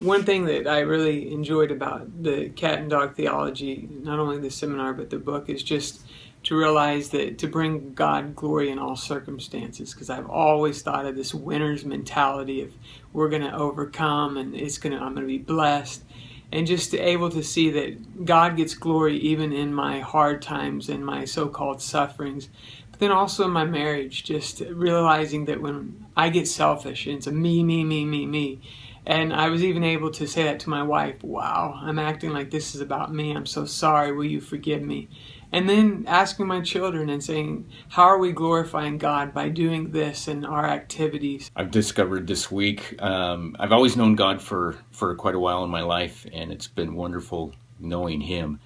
One thing that I really enjoyed about the cat and dog theology, not only the seminar but the book, is just to realize that to bring God glory in all circumstances, because I've always thought of this winner's mentality of we're going to overcome and I'm going to be blessed, and just to able to see that God gets glory even in my hard times and my so-called sufferings. But then also in my marriage, just realizing that when I get selfish and it's a me, and I was even able to say that to my wife, wow, I'm acting like this is about me. I'm so sorry. Will you forgive me? And then asking my children and saying, how are we glorifying God by doing this in our activities? I've discovered this week, I've always known God for quite a while in my life, and it's been wonderful knowing Him.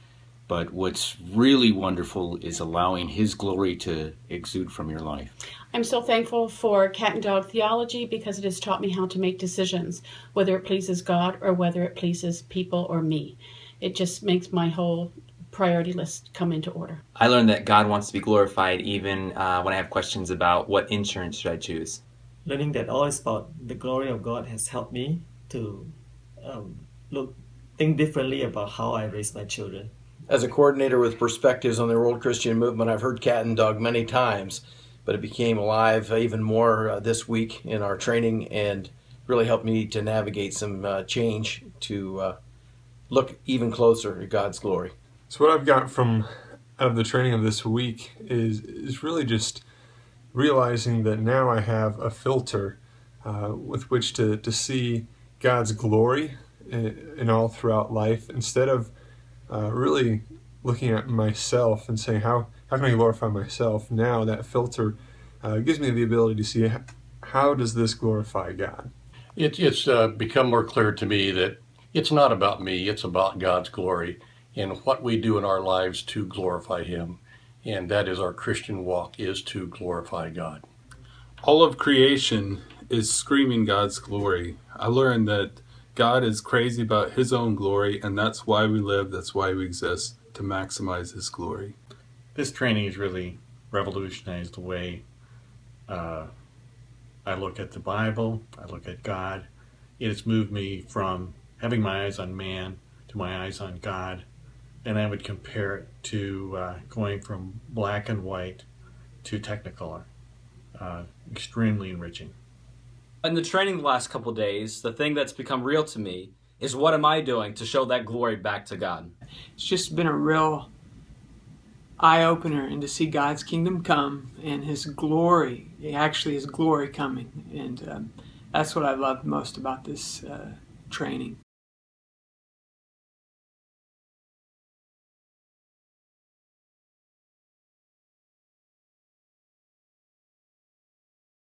But what's really wonderful is allowing His glory to exude from your life. I'm so thankful for cat and dog theology because it has taught me how to make decisions, whether it pleases God or whether it pleases people or me. It just makes my whole priority list come into order. I learned that God wants to be glorified even when I have questions about what insurance should I choose. Learning that all is about the glory of God has helped me to think differently about how I raise my children. As a coordinator with Perspectives on the World Christian Movement, I've heard Cat and Dog many times, but it became alive even more this week in our training and really helped me to navigate some change to look even closer at God's glory. So what I've got out of the training of this week is really just realizing that now I have a filter with which to see God's glory in all throughout life, instead of really looking at myself and saying, how can I glorify myself? Now that filter gives me the ability to see how does this glorify God. It's become more clear to me that it's not about me, it's about God's glory and what we do in our lives to glorify Him. And that is our Christian walk, is to glorify God. All of creation is screaming God's glory. I learned that God is crazy about His own glory, and that's why we live, that's why we exist, to maximize His glory. This training has really revolutionized the way I look at the Bible, I look at God. It has moved me from having my eyes on man to my eyes on God. And I would compare it to going from black and white to Technicolor. Extremely enriching. In the training the last couple of days, the thing that's become real to me is what am I doing to show that glory back to God? It's just been a real eye-opener, and to see God's kingdom come and His glory, actually His glory coming. And that's what I loved most about this training.